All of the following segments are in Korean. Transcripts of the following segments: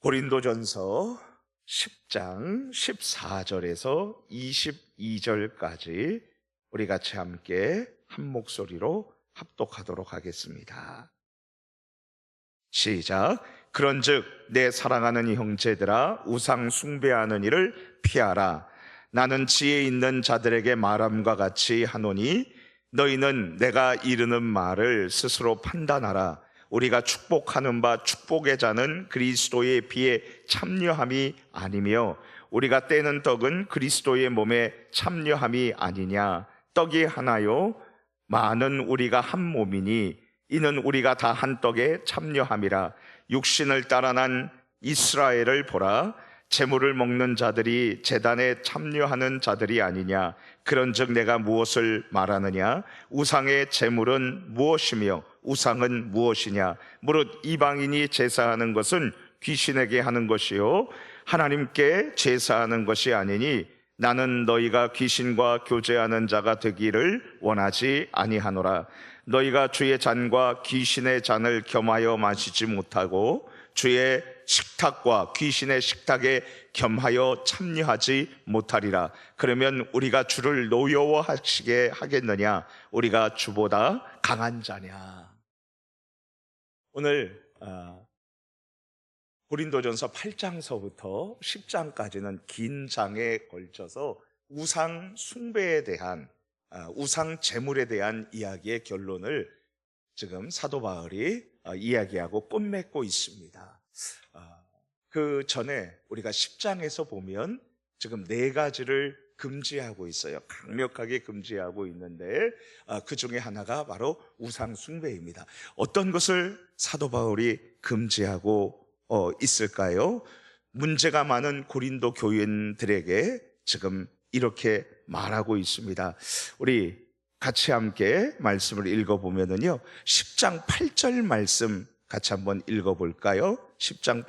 고린도전서 10장 14절에서 22절까지 우리 같이 함께 한 목소리로 합독하도록 하겠습니다. 시작. 그런즉 내 사랑하는 형제들아, 우상 숭배하는 일을 피하라. 나는 지혜 있는 자들에게 말함과 같이 하노니 너희는 내가 이르는 말을 스스로 판단하라. 우리가 축복하는 바 축복의 자는 그리스도의 피에 참여함이 아니며 우리가 떼는 떡은 그리스도의 몸에 참여함이 아니냐. 떡이 하나요 많은 우리가 한 몸이니 이는 우리가 다 한 떡에 참여함이라. 육신을 따라 난 이스라엘을 보라. 제물을 먹는 자들이 제단에 참여하는 자들이 아니냐. 그런즉 내가 무엇을 말하느냐. 우상의 제물은 무엇이며 우상은 무엇이냐. 무릇 이방인이 제사하는 것은 귀신에게 하는 것이요 하나님께 제사하는 것이 아니니 나는 너희가 귀신과 교제하는 자가 되기를 원하지 아니하노라. 너희가 주의 잔과 귀신의 잔을 겸하여 마시지 못하고 주의 식탁과 귀신의 식탁에 겸하여 참여하지 못하리라. 그러면 우리가 주를 노여워하시게 하겠느냐. 우리가 주보다 강한 자냐. 오늘 고린도전서 8장서부터 10장까지는 긴 장에 걸쳐서 우상 숭배에 대한 우상 제물에 대한 이야기의 결론을 지금 사도 바울이 이야기하고 끝맺고 있습니다. 그 전에 우리가 10장에서 보면 지금 4가지를 금지하고 있어요. 강력하게 금지하고 있는데 그 중에 하나가 바로 우상 숭배입니다. 어떤 것을 사도 바울이 금지하고 있을까요? 문제가 많은 고린도 교인들에게 지금 이렇게 말하고 있습니다. 우리 같이 함께 말씀을 읽어보면은요 10장 8절 말씀 같이 한번 읽어볼까요? 10장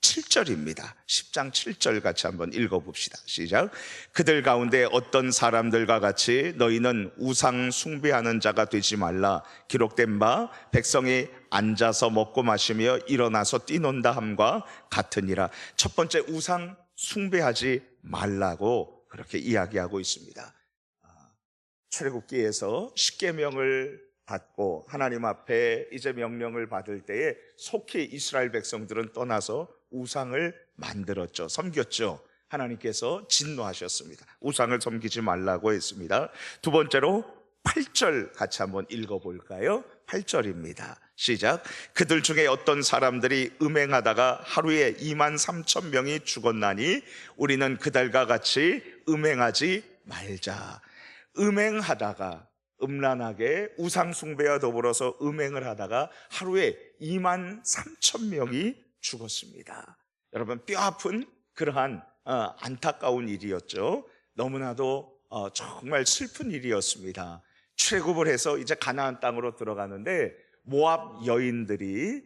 7절입니다. 10장 7절 같이 한번 읽어봅시다. 시작. 그들 가운데 어떤 사람들과 같이 너희는 우상 숭배하는 자가 되지 말라. 기록된 바 백성이 앉아서 먹고 마시며 일어나서 뛰논다 함과 같으니라. 첫 번째, 우상 숭배하지 말라고 그렇게 이야기하고 있습니다. 출애굽기에서 십계명을 받고 하나님 앞에 이제 명령을 받을 때에 속히 이스라엘 백성들은 떠나서 우상을 만들었죠. 섬겼죠. 하나님께서 진노하셨습니다. 우상을 섬기지 말라고 했습니다. 두 번째로 8절 같이 한번 읽어볼까요? 8절입니다. 시작. 그들 중에 어떤 사람들이 음행하다가 하루에 23,000명이 죽었나니 우리는 그들과 같이 음행하지 말자. 음행하다가 음란하게 우상숭배와 더불어서 음행을 하다가 하루에 23,000명이 죽었습니다. 여러분, 뼈아픈 그러한 안타까운 일이었죠. 너무나도 정말 슬픈 일이었습니다. 출애굽을 해서 이제 가나안 땅으로 들어가는데 모압 여인들이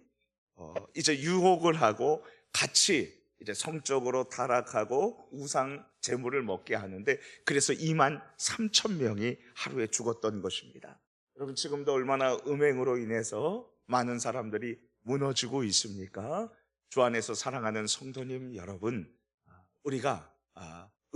이제 유혹을 하고 같이 이제 성적으로 타락하고 우상 제물을 먹게 하는데 그래서 23,000명이 하루에 죽었던 것입니다. 여러분, 지금도 얼마나 음행으로 인해서 많은 사람들이 무너지고 있습니까? 주 안에서 사랑하는 성도님 여러분, 우리가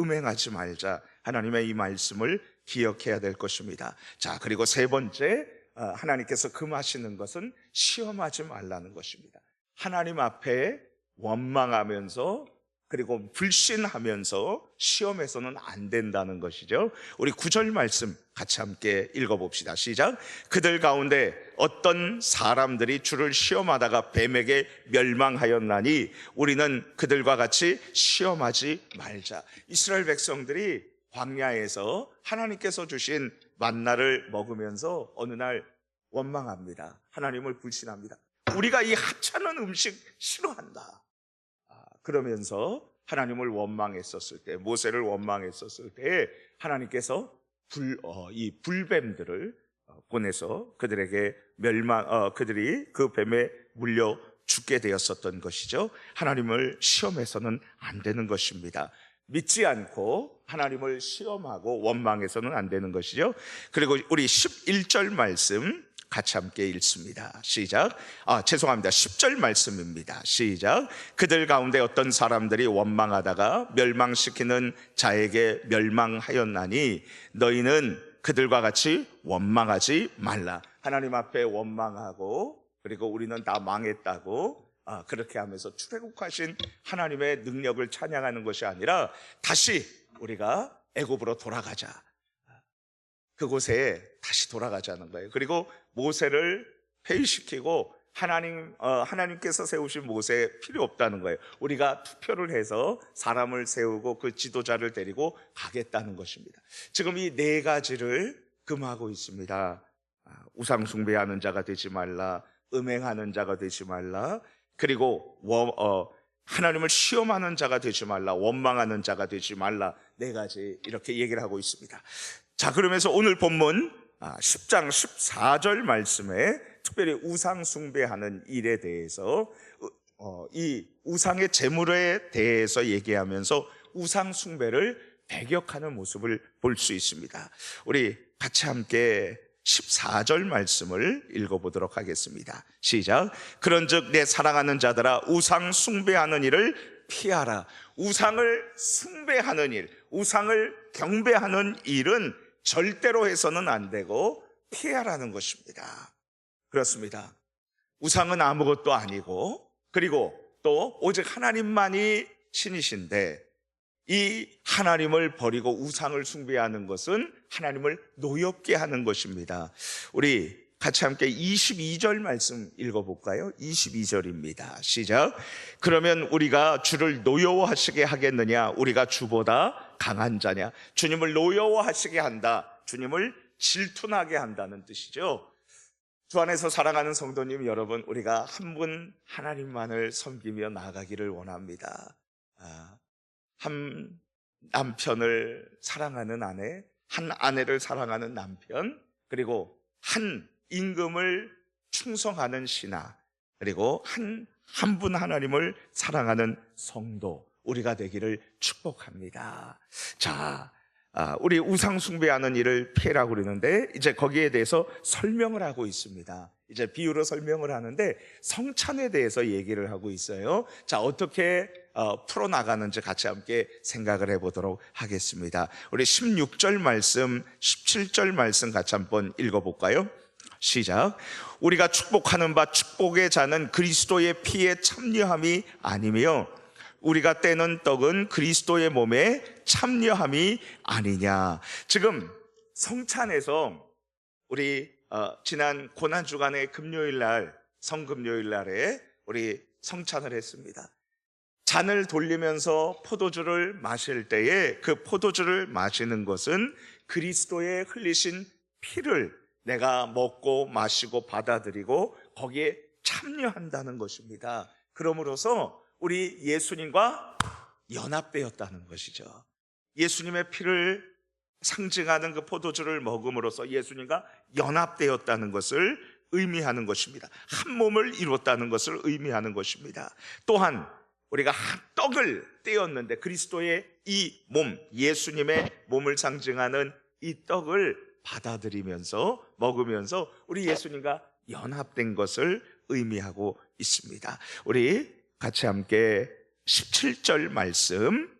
음행하지 말자. 하나님의 이 말씀을 기억해야 될 것입니다. 자, 그리고 세 번째, 하나님께서 금하시는 것은 시험하지 말라는 것입니다. 하나님 앞에 원망하면서 그리고 불신하면서 시험해서는 안 된다는 것이죠. 우리 9절 말씀 같이 함께 읽어봅시다. 시작. 그들 가운데 어떤 사람들이 주를 시험하다가 뱀에게 멸망하였나니 우리는 그들과 같이 시험하지 말자. 이스라엘 백성들이 광야에서 하나님께서 주신 만나를 먹으면서 어느 날 원망합니다. 하나님을 불신합니다. 우리가 이 하찮은 음식 싫어한다. 그러면서 하나님을 원망했었을 때, 모세를 원망했었을 때 하나님께서 이 불뱀들을 보내서 그들에게 그들이 그 뱀에 물려 죽게 되었었던 것이죠. 하나님을 시험해서는 안 되는 것입니다. 믿지 않고 하나님을 시험하고 원망해서는 안 되는 것이죠. 그리고 우리 11절 말씀 같이 함께 읽습니다. 시작. 죄송합니다. 10절 말씀입니다. 시작. 그들 가운데 어떤 사람들이 원망하다가 멸망시키는 자에게 멸망하였나니 너희는 그들과 같이 원망하지 말라. 하나님 앞에 원망하고 그리고 우리는 다 망했다고 그렇게 하면서 출애굽하신 하나님의 능력을 찬양하는 것이 아니라 다시 우리가 애굽으로 돌아가자. 그곳에 다시 돌아가자는 거예요. 그리고 모세를 회의시키고 하나님께서 세우신 모세 필요 없다는 거예요. 우리가 투표를 해서 사람을 세우고 그 지도자를 데리고 가겠다는 것입니다. 지금 이 네 가지를 금하고 있습니다. 우상 숭배하는 자가 되지 말라, 음행하는 자가 되지 말라, 그리고 하나님을 시험하는 자가 되지 말라, 원망하는 자가 되지 말라. 네 가지 이렇게 얘기를 하고 있습니다. 자, 그러면서 오늘 본문 10장 14절 말씀에 특별히 우상 숭배하는 일에 대해서 이 우상의 제물에 대해서 얘기하면서 우상 숭배를 배격하는 모습을 볼 수 있습니다. 우리 같이 함께 14절 말씀을 읽어보도록 하겠습니다. 시작. 그런즉 내 사랑하는 자들아 우상 숭배하는 일을 피하라. 우상을 숭배하는 일, 우상을 경배하는 일은 절대로 해서는 안 되고 피하라는 것입니다. 그렇습니다. 우상은 아무것도 아니고 그리고 또 오직 하나님만이 신이신데 이 하나님을 버리고 우상을 숭배하는 것은 하나님을 노엽게 하는 것입니다. 우리 같이 함께 22절 말씀 읽어볼까요? 22절입니다. 시작. 그러면 우리가 주를 노여워하시게 하겠느냐? 우리가 주보다 강한 자냐? 주님을 노여워하시게 한다. 주님을 질투나게 한다는 뜻이죠. 주 안에서 사랑하는 성도님 여러분, 우리가 한 분 하나님만을 섬기며 나아가기를 원합니다. 한 남편을 사랑하는 아내, 한 아내를 사랑하는 남편, 그리고 한 임금을 충성하는 신하, 그리고 한 분 하나님을 사랑하는 성도, 우리가 되기를 축복합니다. 자, 우리 우상 숭배하는 일을 피해라고 그러는데 이제 거기에 대해서 설명을 하고 있습니다. 이제 비유로 설명을 하는데 성찬에 대해서 얘기를 하고 있어요. 자, 어떻게 풀어나가는지 같이 함께 생각을 해보도록 하겠습니다. 우리 16절 말씀, 17절 말씀 같이 한번 읽어볼까요? 시작. 우리가 축복하는 바 축복의 자는 그리스도의 피에 참여함이 아니며 우리가 떼는 떡은 그리스도의 몸에 참여함이 아니냐. 지금 성찬에서 우리 지난 고난주간의 금요일날, 성금요일날에 우리 성찬을 했습니다. 잔을 돌리면서 포도주를 마실 때에 그 포도주를 마시는 것은 그리스도의 흘리신 피를 내가 먹고 마시고 받아들이고 거기에 참여한다는 것입니다. 그러므로서 우리 예수님과 연합되었다는 것이죠. 예수님의 피를 상징하는 그 포도주를 먹음으로써 예수님과 연합되었다는 것을 의미하는 것입니다. 한 몸을 이뤘다는 것을 의미하는 것입니다. 또한 우리가 한 떡을 떼었는데 그리스도의 이 몸, 예수님의 몸을 상징하는 이 떡을 받아들이면서 먹으면서 우리 예수님과 연합된 것을 의미하고 있습니다. 우리 같이 함께 17절 말씀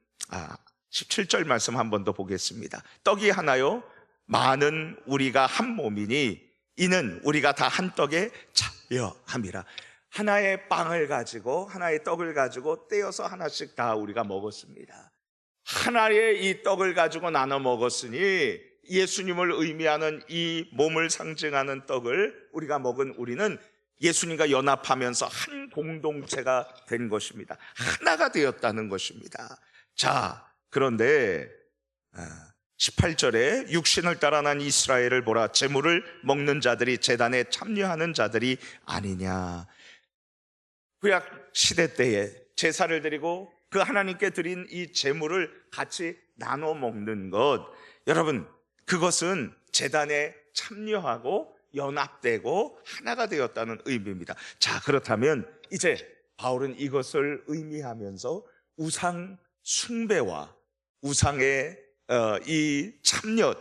17절 말씀 한 번 더 보겠습니다. 떡이 하나요? 많은 우리가 한 몸이니 이는 우리가 다 한 떡에 참여함이라. 하나의 빵을 가지고 하나의 떡을 가지고 떼어서 하나씩 다 우리가 먹었습니다. 하나의 이 떡을 가지고 나눠 먹었으니 예수님을 의미하는 이 몸을 상징하는 떡을 우리가 먹은 우리는 예수님과 연합하면서 한 공동체가 된 것입니다. 하나가 되었다는 것입니다. 자, 그런데 18절에 육신을 따라 난 이스라엘을 보라. 제물을 먹는 자들이 제단에 참여하는 자들이 아니냐. 구약 시대 때에 제사를 드리고 그 하나님께 드린 이 제물을 같이 나눠 먹는 것, 여러분 그것은 제단에 참여하고 연합되고 하나가 되었다는 의미입니다. 자, 그렇다면 이제 바울은 이것을 의미하면서 우상 숭배와 우상의 이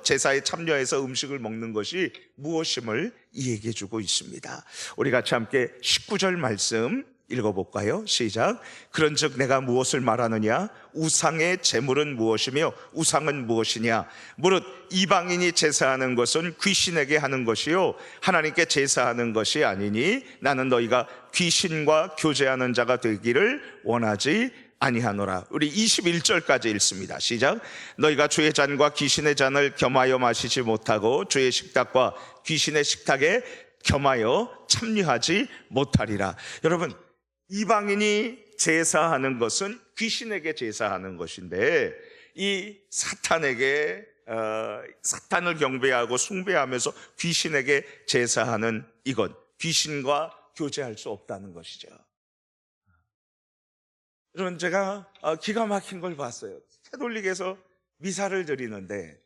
제사에 참여해서 음식을 먹는 것이 무엇임을 얘기해 주고 있습니다. 우리 같이 함께 19절 말씀 읽어볼까요? 시작. 그런즉 내가 무엇을 말하느냐? 우상의 제물은 무엇이며 우상은 무엇이냐? 무릇 이방인이 제사하는 것은 귀신에게 하는 것이요 하나님께 제사하는 것이 아니니 나는 너희가 귀신과 교제하는 자가 되기를 원하지 아니하노라. 우리 21절까지 읽습니다. 시작. 너희가 주의 잔과 귀신의 잔을 겸하여 마시지 못하고 주의 식탁과 귀신의 식탁에 겸하여 참여하지 못하리라. 여러분, 이방인이 제사하는 것은 귀신에게 제사하는 것인데 이 사탄을 경배하고 숭배하면서 귀신에게 제사하는 이것, 귀신과 교제할 수 없다는 것이죠. 여러분, 제가 기가 막힌 걸 봤어요. 캐톨릭에서 미사를 드리는데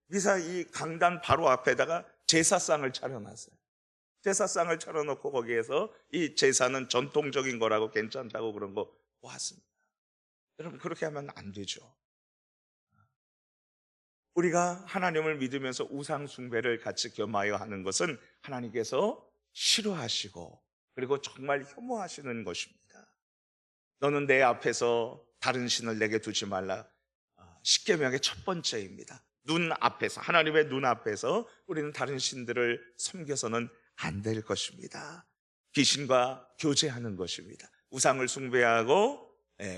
미사 이 강단 바로 앞에다가 제사상을 차려놨어요. 제사상을 차려놓고 거기에서 이 제사는 전통적인 거라고 괜찮다고 그런 거 보았습니다. 여러분, 그렇게 하면 안 되죠. 우리가 하나님을 믿으면서 우상 숭배를 같이 겸하여 하는 것은 하나님께서 싫어하시고 그리고 정말 혐오하시는 것입니다. 너는 내 앞에서 다른 신을 내게 두지 말라. 십계명의 첫 번째입니다. 하나님의 눈 앞에서 우리는 다른 신들을 섬겨서는 안 될 것입니다. 귀신과 교제하는 것입니다. 우상을 숭배하고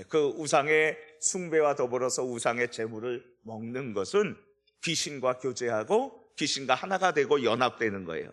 그 우상의 숭배와 더불어서 우상의 제물을 먹는 것은 귀신과 교제하고 귀신과 하나가 되고 연합되는 거예요.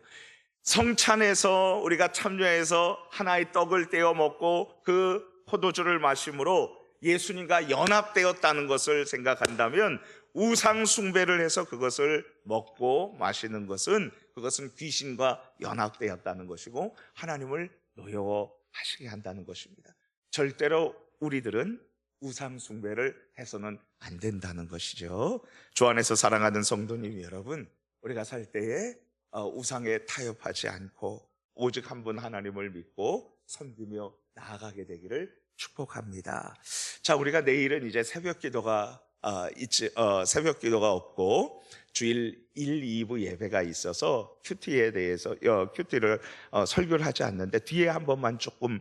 성찬에서 우리가 참여해서 하나의 떡을 떼어 먹고 그 포도주를 마심으로 예수님과 연합되었다는 것을 생각한다면 우상 숭배를 해서 그것을 먹고 마시는 것은 그것은 귀신과 연합되었다는 것이고 하나님을 노여워하시게 한다는 것입니다. 절대로 우리들은 우상 숭배를 해서는 안 된다는 것이죠. 주 안에서 사랑하는 성도님 여러분, 우리가 살 때에 우상에 타협하지 않고 오직 한 분 하나님을 믿고 섬기며 나아가게 되기를 축복합니다. 자, 우리가 내일은 이제 새벽 기도가 없고 주일 1, 2부 예배가 있어서 큐티에 대해서 큐티를 설교를 하지 않는데 뒤에 한 번만 조금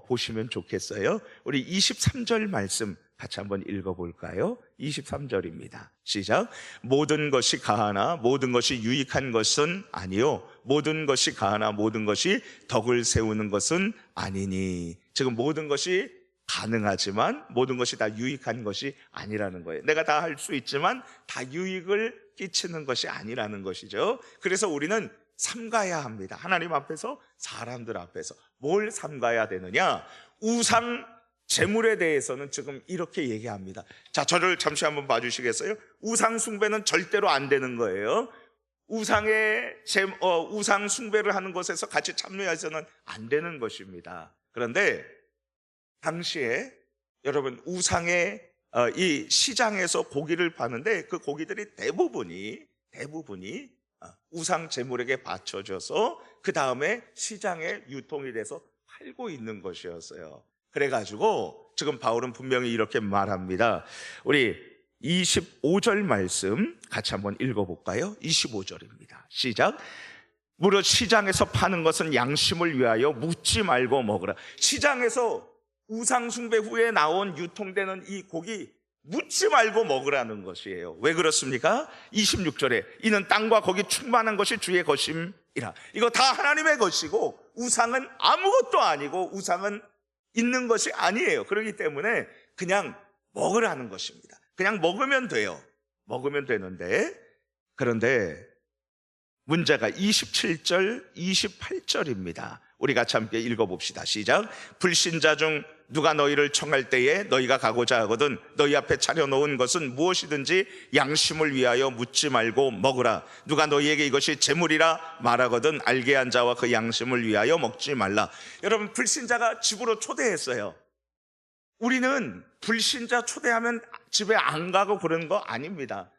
보시면 좋겠어요. 우리 23절 말씀 같이 한번 읽어볼까요? 23절입니다. 시작. 모든 것이 가하나 모든 것이 유익한 것은 아니요 모든 것이 가하나 모든 것이 덕을 세우는 것은 아니니. 지금 모든 것이 가능하지만 모든 것이 다 유익한 것이 아니라는 거예요. 내가 다 할 수 있지만 다 유익을 끼치는 것이 아니라는 것이죠. 그래서 우리는 삼가야 합니다. 하나님 앞에서 사람들 앞에서 뭘 삼가야 되느냐? 우상 제물에 대해서는 지금 이렇게 얘기합니다. 자, 저를 잠시 한번 봐주시겠어요? 우상 숭배는 절대로 안 되는 거예요. 우상 숭배를 하는 것에서 같이 참여해서는 안 되는 것입니다. 그런데 당시에 여러분 이 시장에서 고기를 파는데 그 고기들이 대부분이 우상 제물에게 바쳐져서 그 다음에 시장에 유통이 돼서 팔고 있는 것이었어요. 그래가지고 지금 바울은 분명히 이렇게 말합니다. 우리 25절 말씀 같이 한번 읽어볼까요? 25절입니다. 시작. 무릇 시장에서 파는 것은 양심을 위하여 묻지 말고 먹으라. 시장에서 우상 숭배 후에 나온 유통되는 이 고기 묻지 말고 먹으라는 것이에요. 왜 그렇습니까? 26절에 이는 땅과 거기 충만한 것이 주의 것임이라. 이거 다 하나님의 것이고 우상은 아무것도 아니고 우상은 있는 것이 아니에요. 그렇기 때문에 그냥 먹으라는 것입니다. 그냥 먹으면 돼요. 먹으면 되는데 그런데 문제가 27절, 28절입니다. 우리 같이 함께 읽어봅시다. 시작. 불신자 중 누가 너희를 청할 때에 너희가 가고자 하거든 너희 앞에 차려놓은 것은 무엇이든지 양심을 위하여 묻지 말고 먹으라. 누가 너희에게 이것이 제물이라 말하거든 알게 한 자와 그 양심을 위하여 먹지 말라. 여러분, 불신자가 집으로 초대했어요. 우리는 불신자 초대하면 집에 안 가고 그런 거 아닙니다.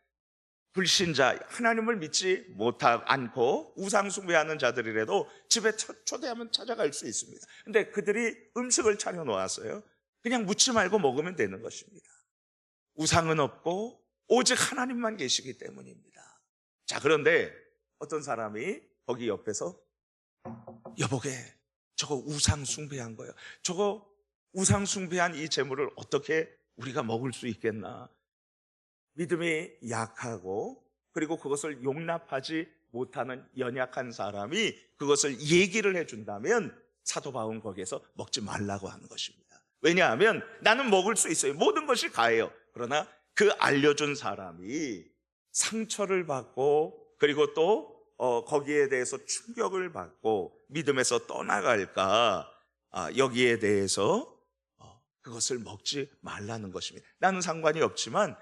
불신자, 하나님을 믿지 않고 우상 숭배하는 자들이라도 집에 초대하면 찾아갈 수 있습니다. 근데 그들이 음식을 차려 놓았어요. 그냥 묻지 말고 먹으면 되는 것입니다. 우상은 없고 오직 하나님만 계시기 때문입니다. 자, 그런데 어떤 사람이 거기 옆에서 여보게, 저거 우상 숭배한 거예요. 저거 우상 숭배한 이 재물을 어떻게 우리가 먹을 수 있겠나? 믿음이 약하고 그리고 그것을 용납하지 못하는 연약한 사람이 그것을 얘기를 해준다면 사도 바울은 거기에서 먹지 말라고 하는 것입니다. 왜냐하면 나는 먹을 수 있어요. 모든 것이 가해요. 그러나 그 알려준 사람이 상처를 받고 그리고 또 거기에 대해서 충격을 받고 믿음에서 떠나갈까, 여기에 대해서 그것을 먹지 말라는 것입니다. 나는 상관이 없지만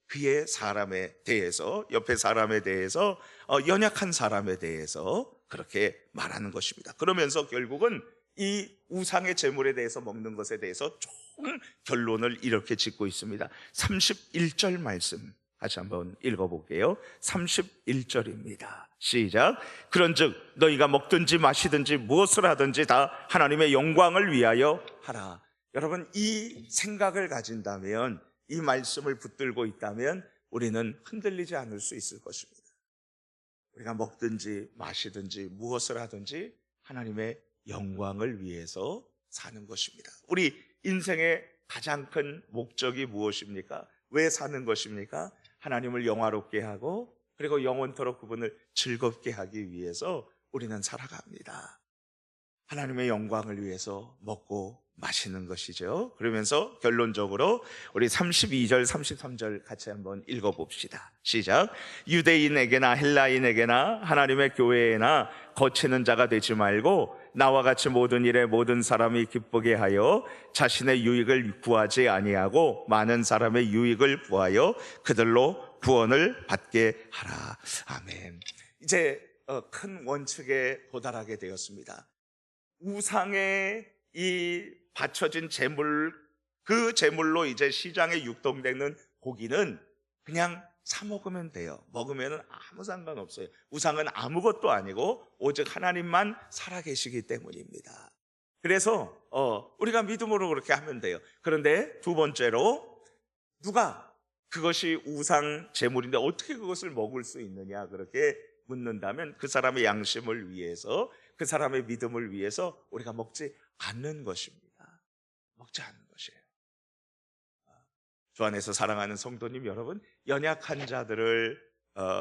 그의 사람에 대해서, 옆에 사람에 대해서, 연약한 사람에 대해서 그렇게 말하는 것입니다. 그러면서 결국은 이 우상의 제물에 대해서 먹는 것에 대해서 총 결론을 이렇게 짓고 있습니다. 31절 말씀 다시 한번 읽어볼게요. 31절입니다. 시작. 그런즉 너희가 먹든지 마시든지 무엇을 하든지 다 하나님의 영광을 위하여 하라. 여러분, 이 생각을 가진다면, 이 말씀을 붙들고 있다면 우리는 흔들리지 않을 수 있을 것입니다. 우리가 먹든지 마시든지 무엇을 하든지 하나님의 영광을 위해서 사는 것입니다. 우리 인생의 가장 큰 목적이 무엇입니까? 왜 사는 것입니까? 하나님을 영화롭게 하고 그리고 영원토록 그분을 즐겁게 하기 위해서 우리는 살아갑니다. 하나님의 영광을 위해서 먹고 마시는 것이죠. 그러면서 결론적으로 우리 32절 33절 같이 한번 읽어봅시다. 시작. 유대인에게나 헬라인에게나 하나님의 교회에나 거치는 자가 되지 말고 나와 같이 모든 일에 모든 사람이 기쁘게 하여 자신의 유익을 구하지 아니하고 많은 사람의 유익을 구하여 그들로 구원을 받게 하라. 아멘. 이제 큰 원칙에 도달하게 되었습니다. 우상에 이 바쳐진 재물, 그 재물로 이제 시장에 유통되는 고기는 그냥 사 먹으면 돼요. 먹으면 아무 상관없어요. 우상은 아무것도 아니고 오직 하나님만 살아계시기 때문입니다. 그래서 우리가 믿음으로 그렇게 하면 돼요. 그런데 두 번째로, 누가 그것이 우상 재물인데 어떻게 그것을 먹을 수 있느냐 그렇게 묻는다면 그 사람의 양심을 위해서, 그 사람의 믿음을 위해서 우리가 먹지 않는 것입니다. 먹지 않는 것이에요. 주 안에서 사랑하는 성도님 여러분, 연약한 자들을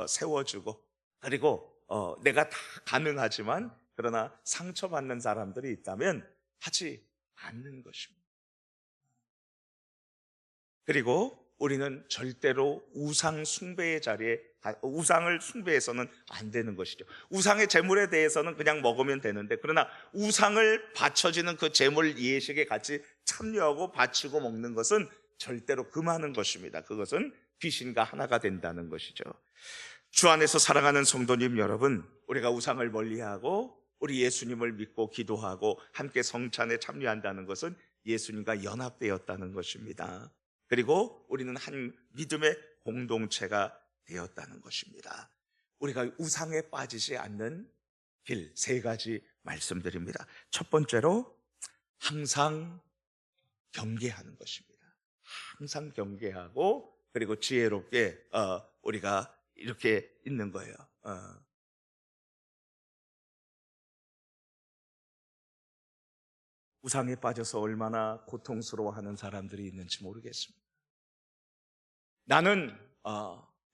세워주고 그리고 내가 다 가능하지만 그러나 상처받는 사람들이 있다면 하지 않는 것입니다. 그리고 우리는 절대로 우상 숭배의 자리에, 우상을 숭배해서는 안 되는 것이죠. 우상의 제물에 대해서는 그냥 먹으면 되는데, 그러나 우상을 바쳐지는 그 제물 예식에 같이 참여하고 바치고 먹는 것은 절대로 금하는 것입니다. 그것은 귀신과 하나가 된다는 것이죠. 주 안에서 사랑하는 성도님 여러분, 우리가 우상을 멀리하고 우리 예수님을 믿고 기도하고 함께 성찬에 참여한다는 것은 예수님과 연합되었다는 것입니다. 그리고 우리는 한 믿음의 공동체가 되었다는 것입니다. 우리가 우상에 빠지지 않는 길 세 가지 말씀드립니다. 첫 번째로 항상 경계하는 것입니다. 항상 경계하고 그리고 지혜롭게 우리가 이렇게 있는 거예요. 우상에 빠져서 얼마나 고통스러워하는 사람들이 있는지 모르겠습니다. 나는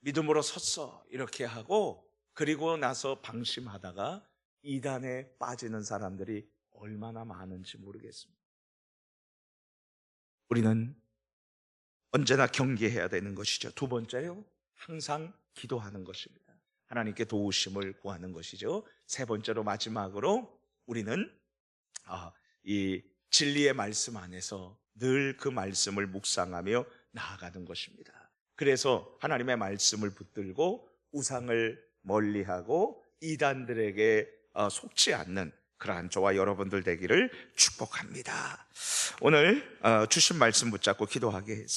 믿음으로 섰어 이렇게 하고 그리고 나서 방심하다가 이단에 빠지는 사람들이 얼마나 많은지 모르겠습니다. 우리는 언제나 경계해야 되는 것이죠. 두 번째로 항상 기도하는 것입니다. 하나님께 도우심을 구하는 것이죠. 세 번째로 마지막으로 우리는 이 진리의 말씀 안에서 늘 그 말씀을 묵상하며 나아가는 것입니다. 그래서 하나님의 말씀을 붙들고 우상을 멀리하고 이단들에게 속지 않는 그러한 저와 여러분들 되기를 축복합니다. 오늘 주신 말씀 붙잡고 기도하겠습니다.